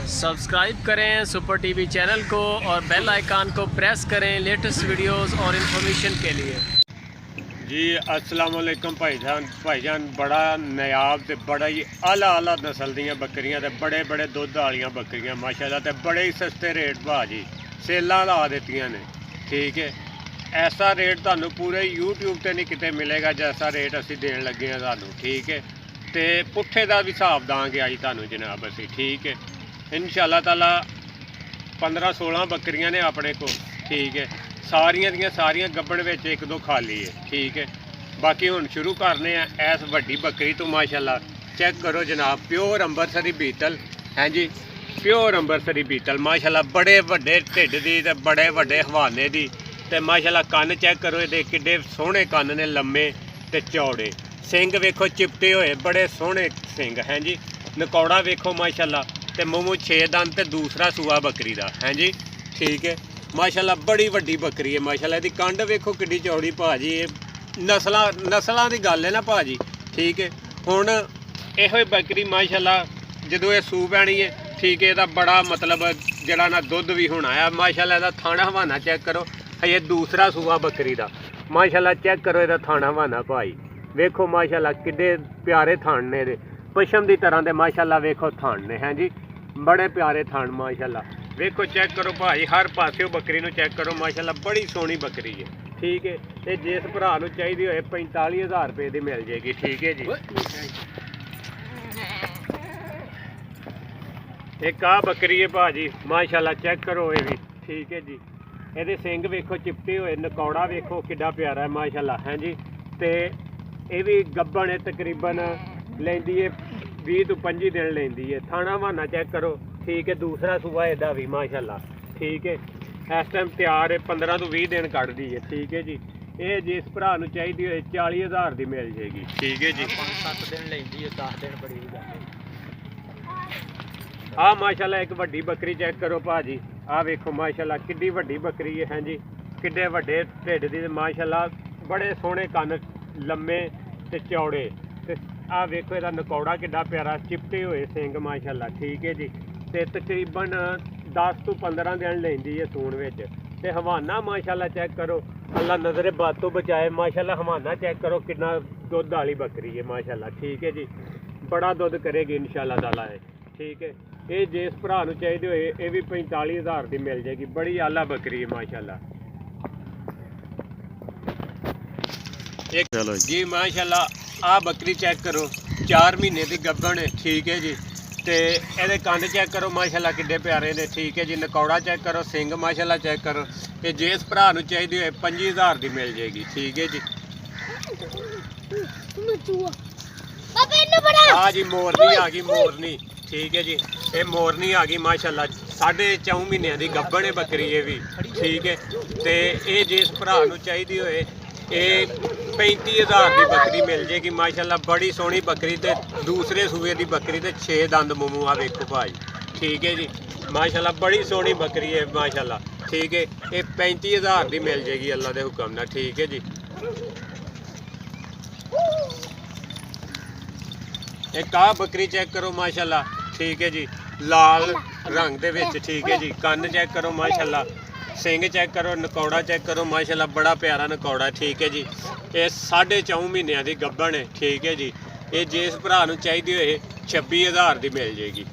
Subscribe करें super TV channel को और बेल आइकन को प्रेस करें लेटेस्ट वीडियोस और इन्फॉर्मेशन के लिए। जी अस्सलाम वालेकुम भाईजान बड़ा नायाब ते बड़ा ही आला नस्ल दीयां बकरियां ते बड़े दुध वालियां बकरियां माशाल्लाह ते बड़े ही सस्ते रेट भाजी सेलां ला दित्तियां ने। ठीक है, ऐसा रेट तुहानू पूरे यूट्यूब ते नहीं किते मिलेगा जैसा रेट असीं देण लगे हैं तुहानू। ठीक है, ते पुट्ठे दा भी हिसाब दांगे अज तुहानू जनाब असीं। ठीक है, इंशाअल्लाह ताला 15-16 बकरियां ने अपने को। ठीक है, सारियां दियां सारियां गब्बड़ विच एक दो खाली है। ठीक है, बाकी हुण शुरू करने इस वड्डी बकरी तो माशाल्लाह चेक करो जनाब, प्योर अंबरसरी बीतल हैं जी, प्योर अंबरसरी बीतल माशाल्लाह बड़े वड्डे ढिड दी ते बड़े वड्डे हवाने दी ते माशाल्लाह कन्न चेक करो ये किड्डे सोहणे कन्न ने लम्मे ते चौड़े, सिंग वेखो चिपटे होए बड़े सोहणे सिंग हैं जी, नकौड़ा वेखो माशाल्लाह ते मूँह 6 दंद ते दूसरा सूआ बकरी दा हैं जी। ठीक है, माशाल्लाह बड़ी वड्डी बकरी है माशाल्लाह, इहदी कंड वेखो किड्डी चौड़ी भाजी, नस्लां दी गल है ना भाजी। ठीक है, हुण इहो बकरी माशाल्लाह जदों ये सूह पैनी है। ठीक है, इहदा बड़ा मतलब जिहड़ा ना दुध भी होना है माशाल्लाह, इहदा थाना हवाना चेक करो, ये दूसरा सूआ बकरी दा माशाल्लाह चेक करो, इहदा थाना हवाना भाई वेखो माशाल्लाह किड्डे प्यारे थान ने इहदे, पशम दी तरह दे माशाल्लाह वेखो थान ने हैं जी, बड़े प्यारे थान माशाल्लाह वेखो चेक करो भाई, हर पासे बकरी नूं चेक करो माशाल्लाह बड़ी सोहनी बकरी है। ठीक है, ये जिस भरा नूं चाहिदी होए 45,000 रुपए दी मिल जाएगी। ठीक है जी, एक आ बकरी है भाजी माशाल्लाह चेक करो ये भी। ठीक है जी, ये सिंग वेखो चिपटे हुए, नकौड़ा वेखो किड्डा प्यारा है माशाल्लाह हैं जी, ते ये भी गब्बन है तकरीबन लेंदी है 20 तो 25 दिन लेंदी है, थाना बहाना चेक करो। ठीक है, दूसरा सूबा इहदा भी माशाल्लाह। ठीक है, इस टाइम तैयार है 15 तो 20 दिन कट दी है। ठीक है जी, ये जिस भरा नूं चाहिदी होए 40,000 दी मिल जाएगी। ठीक है जी, 5-7 दिन लेंदी है, 10 दिन बड़ी हाँ माशाल्लाह एक वड्डी बकरी चेक करो भाजी, आ वेखो माशाल्लाह किड्डी वड्डी बकरी है हैं जी, किड्डे वड्डे ढिड दी माशाल्लाह, बड़े सोहणे कन्न लम्मे ते चौड़े ते आ वेखो इहदा नकौड़ा किड्डा प्यारा, चिपटे हुए सिंग माशाल्लाह। ठीक है जी, ते तकरीबन 10 तो 15 दिन लेंदी है सूण विच, ते हवाना माशाल्लाह चेक करो, अल्लाह नज़रे बद तो बचाए माशाल्लाह, हवाना चेक करो कितना दुध वाली बकरी है माशाल्लाह। ठीक है जी, बड़ा दुध करेगी इंशाल्लाह ताला है। ठीक है, ये जिस भरा नूं चाहिदी होए ये भी 45,000 की मिल जाएगी, बड़ी आला बकरी है माशाल्लाह। एक चलो जी माशाल्लाह आ बकरी चेक करो, 4 महीने की गब्बन है। ठीक है जी, ते ये कंध चेक करो माशाल्लाह किड्डे प्यारे ने। ठीक है जी, नकौड़ा चेक करो, सिंग माशाल्लाह चेक करो, ये जिस भरा नूं चाहिदी होए 25,000 की मिल जाएगी। ठीक है जी, हाँ जी मोरनी आ गई मोरनी। ठीक है जी, ये मोरनी आ गई माशाल्लाह, 4.5 महीनों की गब्बन है बकरी ये भी। ठीक है, तो ये जिस भरा नूं चाहिदी होए ये 35,000 की बकरी मिल जाएगी माशाल्लाह, बड़ी सोहनी बकरी ते दूसरे सूबे की बकरी ते 6 दंद मूँह आ वेखो भाई। ठीक है जी, माशाल्लाह बड़ी सोहनी बकरी है माशाल्लाह। ठीक है, ये 35,000 की मिल जाएगी अल्लाह के हुक्म नाल। ठीक है जी, एक आ बकरी चेक करो माशाल्लाह। ठीक है जी, लाल रंग दे विच। ठीक है जी, कन्न चेक करो माशाल्लाह, सिंग चेक करो, नकौड़ा चेक करो माशाल्लाह, बड़ा प्यारा नकौड़ा। ठीक है जी, ये 4.5 महीनों की गब्बन है। ठीक है जी, ये जिस भरा नूं चाहिदी होए 26,000 की मिल जाएगी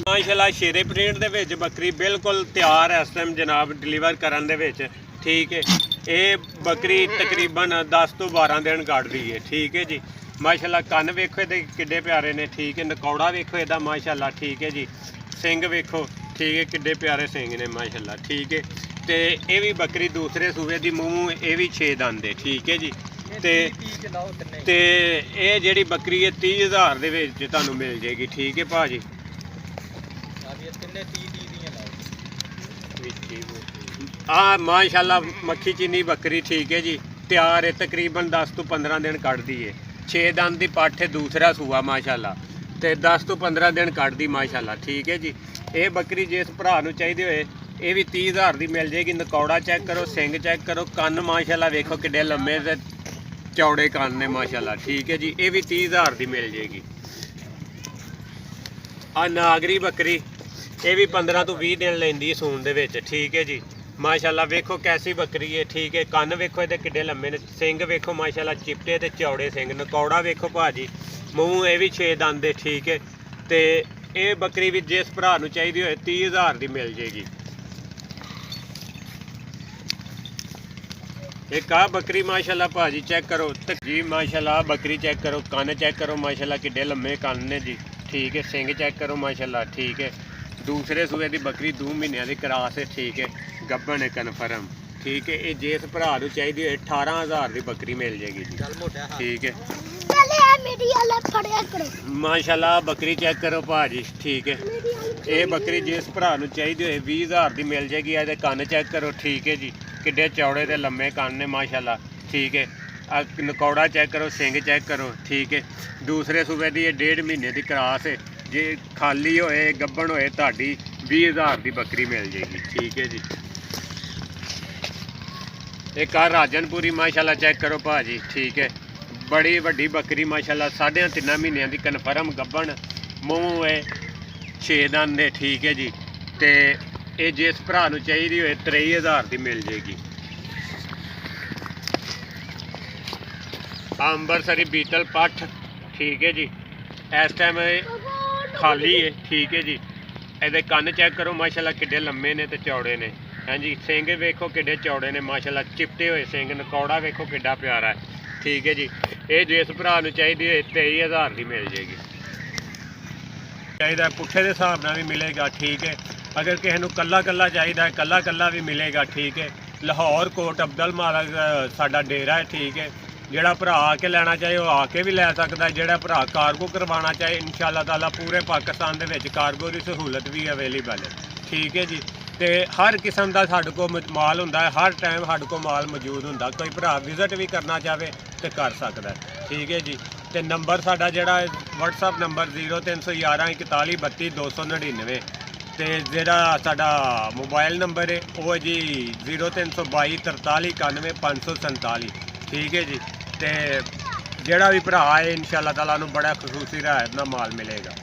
माशाल्लाह। शेरे प्रिंट दे विच बकरी बिल्कुल तैयार है इस टाइम जनाब डिलीवर करन दे विच। ठीक है, ये बकरी तकरीबन 10 तो 12 दिन कटदी है। ठीक है जी, माशाल्लाह कन्न वेखो इहदे किड्डे प्यारे ने। ठीक है, नकौड़ा वेखो इहदा माशाल्लाह। ठीक है जी, सिंग वेखो। ठीक है, किड्डे प्यारे सिंग ने माशाल्लाह। ठीक है, तो ये भी बकरी दूसरे सूबे की मूँह ये भी 6 दंद है। ठीक है जी, तो ये जिहड़ी बकरी है 30,000 दे विच तुहानूं मिल जाएगी। ठीक है भाजी, हाँ माशाल्लाह मक्खी चीनी बकरी। ठीक है जी, तैयार है तकरीबन 10 तो 15 दिन कटदी है, 6 दंद की पट्ठ है, दूसरा सूआ माशाल्लाह, तो 10 तो 15 दिन कटदी माशाल्लाह। ठीक है जी, ये बकरी जिस भरा नूं चाहिदी होए ये भी 30,000 की मिल जाएगी। नकौड़ा चेक करो, सिंग चेक करो, कन्न माशाल्लाह वेखो किड्डे लम्मे ते चौड़े कन्न ने माशाल्लाह। ठीक है जी, ये भी 30,000 की मिल जाएगी। ਆ ਨਾਗਰੀ ਬੱਕਰੀ ਇਹ ਵੀ 15 ਤੋਂ 20 ਦਿਨ ਲੈਂਦੀ ਹੈ ਸੂਣ ਦੇ ਵਿੱਚ। ਠੀਕ ਹੈ ਜੀ, ਮਾਸ਼ਾਅੱਲਾ ਵੇਖੋ ਕੈਸੀ ਬੱਕਰੀ ਹੈ। ਠੀਕ ਹੈ, ਕੰਨ ਵੇਖੋ ਇਹਦੇ ਕਿੱਡੇ ਲੰਮੇ ਨੇ, ਸਿੰਘ ਵੇਖੋ ਮਾਸ਼ਾਅੱਲਾ ਚਿੱਟੇ ਤੇ ਚੌੜੇ ਸਿੰਘ, ਨਕੌੜਾ ਵੇਖੋ ਭਾਜੀ, ਮੂੰਹ ਇਹ ਵੀ 6 ਦੰਦ ਦੇ। ਠੀਕ ਹੈ, ਤੇ ਇਹ ਬੱਕਰੀ ਵੀ ਜਿਸ ਭਰਾ ਨੂੰ ਚਾਹੀਦੀ ਹੋਏ 30,000 ਦੀ ਮਿਲ ਜੇਗੀ। ਇੱਕ ਆ ਬੱਕਰੀ ਮਾਸ਼ਾਅੱਲਾ ਭਾਜੀ ਚੈੱਕ ਕਰੋ ਤੇ ਜੀ, ਮਾਸ਼ਾਅੱਲਾ ਬੱਕਰੀ ਚੈੱਕ ਕਰੋ, ਕੰਨ ਚੈੱਕ ਕਰੋ ਮਾਸ਼ਾਅੱਲਾ ਕਿੱਡੇ ਲੰਮੇ ਕੰਨ ਨੇ ਜੀ। ਠੀਕ ਹੈ, ਸਿੰਘ ਚੈੱਕ ਕਰੋ ਮਾਸ਼ਾਅੱਲਾ। ਠੀਕ ਹੈ, ਦੂਸਰੇ ਸੂਏ ਦੀ ਬੱਕਰੀ 2 ਮਹੀਨਿਆਂ ਦੀ ਕਰਾਸ ਹੈ। ਠੀਕ ਹੈ, ਗੱਭਣ ਹੈ ਕਨਫਰਮ। ਠੀਕ ਹੈ, ਇਹ ਜਿਸ ਭਰਾ ਨੂੰ ਚਾਹੀਦੀ ਹੋਏ 18,000 ਦੀ ਬੱਕਰੀ ਮਿਲ ਜੇਗੀ ਜੀ। ਠੀਕ ਹੈ, ਮਾਸ਼ਾਅੱਲਾ ਬੱਕਰੀ ਚੈੱਕ ਕਰੋ ਭਾਜੀ। ਠੀਕ ਹੈ, ਇਹ ਬੱਕਰੀ ਜਿਸ ਭਰਾ ਨੂੰ ਚਾਹੀਦੀ ਹੋਏ 20,000 ਦੀ ਮਿਲ ਜੇਗੀ। ਇਹਦੇ ਕੰਨ ਚੈੱਕ ਕਰੋ। ਠੀਕ ਹੈ ਜੀ, ਕਿੱਡੇ ਚੌੜੇ ਤੇ ਲੰਮੇ ਕੰਨ ਨੇ ਮਾਸ਼ਾਅੱਲਾ। ਠੀਕ ਹੈ, ਆ ਨਕੌੜਾ ਚੈੱਕ ਕਰੋ, ਸਿੰਘ ਚੈੱਕ ਕਰੋ। ਠੀਕ ਹੈ, ਦੂਸਰੇ ਸੂਬੇ ਦੀ ਇਹ 1.5 ਮਹੀਨੇ ਦੀ ਕਰਾਸ ਹੈ। ਜੇ ਖਾਲੀ ਹੋਏ ਗੱਭਣ ਹੋਏ ਤੁਹਾਡੀ 20,000 ਦੀ ਬੱਕਰੀ ਮਿਲ ਜੇਗੀ। ਠੀਕ ਹੈ ਜੀ, ਇੱਕ ਆ ਰਾਜਨਪੁਰੀ ਮਾਸ਼ਾਅੱਲਾ ਚੈੱਕ ਕਰੋ ਭਾਜੀ। ਠੀਕ ਹੈ, ਬੜੀ ਵੱਡੀ ਬੱਕਰੀ ਮਾਸ਼ਾਅੱਲਾ, 3.5 ਮਹੀਨਿਆਂ ਦੀ ਕਨਫਰਮ ਗੱਭਣ, ਮੂੰਹ ਹੈ 6 ਦੰਦ ਦੇ। ਠੀਕ ਹੈ ਜੀ, ਤੇ ਇਹ ਜਿਸ ਭਰਾ ਨੂੰ ਚਾਹੀਦੀ ਹੋਏ 23,000 ਦੀ ਮਿਲ ਜੇਗੀ। ਅੰਬਰਸਰੀ ਬੀਟਲ ਪੱਠ। ਠੀਕ ਹੈ ਜੀ, ਇਸ ਟਾਈਮ ਖਾਲੀ ਹੈ। ਠੀਕ ਹੈ ਜੀ, ਇਹਦੇ ਕੰਨ ਚੈੱਕ ਕਰੋ ਮਾਸ਼ਾਅੱਲਾ ਕਿੱਡੇ ਲੰਮੇ ਨੇ ਤੇ ਚੌੜੇ ਨੇ। ਹਾਂਜੀ, ਸਿੰਘ ਵੇਖੋ ਕਿੱਡੇ ਚੌੜੇ ਨੇ ਮਾਸ਼ਾਅੱਲਾ, ਚਿੱਟੇ ਹੋਏ ਸਿੰਘ, ਨਕੌੜਾ ਵੇਖੋ ਕਿੱਡਾ ਪਿਆਰਾ ਹੈ। ਠੀਕ ਹੈ ਜੀ, ਇਹ ਜਿਸ ਭਰਾ ਨੂੰ ਚਾਹੀਦੀ ਹੋਏ 23,000 ਦੀ ਮਿਲ ਜੇਗੀ। ਚਾਹੀਦਾ ਪੁੱਠੇ ਦੇ ਹਿਸਾਬ ਨਾਲ ਵੀ ਮਿਲੇਗਾ। ਠੀਕ ਹੈ, ਅਗਰ ਕਿਸੇ ਨੂੰ ਕੱਲਾ ਕੱਲਾ ਚਾਹੀਦਾ ਕੱਲਾ ਕੱਲਾ ਵੀ ਮਿਲੇਗਾ। ਠੀਕ ਹੈ, ਲਾਹੌਰ ਕੋਟ ਅਬਦਲ ਮਾਲਕ ਸਾਡਾ ਡੇਰਾ ਹੈ। ਠੀਕ ਹੈ, ਜਿਹੜਾ ਭਰਾ ਆ ਕੇ ਲੈਣਾ ਚਾਹੇ ਉਹ ਆ ਕੇ ਵੀ ਲੈ ਸਕਦਾ। ਜਿਹੜਾ ਭਰਾ ਕਾਰਗੋ ਕਰਵਾਉਣਾ ਚਾਹੇ ਇਨਸ਼ਾਅੱਲਾ ਤਾਲਾ ਪੂਰੇ ਪਾਕਿਸਤਾਨ ਦੇ ਵਿੱਚ ਕਾਰਗੋ ਦੀ ਸਹੂਲਤ ਵੀ ਅਵੇਲੇਬਲ ਹੈ। ਠੀਕ ਹੈ ਜੀ, ਤੇ ਹਰ ਕਿਸਮ ਦਾ ਸਾਡੇ ਕੋਲ ਮਾਲ ਹੁੰਦਾ ਹੈ, ਹਰ ਟਾਈਮ ਸਾਡੇ ਕੋਲ ਮਾਲ ਮੌਜੂਦ ਹੁੰਦਾ। ਕੋਈ ਭਰਾ ਵਿਜ਼ਿਟ ਵੀ ਕਰਨਾ ਚਾਹਵੇ ਤੇ ਕਰ ਸਕਦਾ। ਠੀਕ ਹੈ ਜੀ, ਤੇ ਨੰਬਰ ਸਾਡਾ ਜਿਹੜਾ WhatsApp ਨੰਬਰ 0311 41 32 299, ਤੇ ਜਿਹੜਾ ਸਾਡਾ ਮੋਬਾਈਲ ਨੰਬਰ ਹੈ ਉਹ ਹੈ ਜੀ 0322 43 91 547। ਠੀਕ ਹੈ ਜੀ, ਤੇ ਜਿਹੜਾ ਵੀ ਭਰਾ ਹੈ ਇਨਸ਼ਾਅੱਲਾ ਤਾਲਾ ਨੂੰ ਬੜਾ ਖਸੂਸੀ ਰਾਇਤ ਨਾਲ ਮਾਲ ਮਿਲੇਗਾ।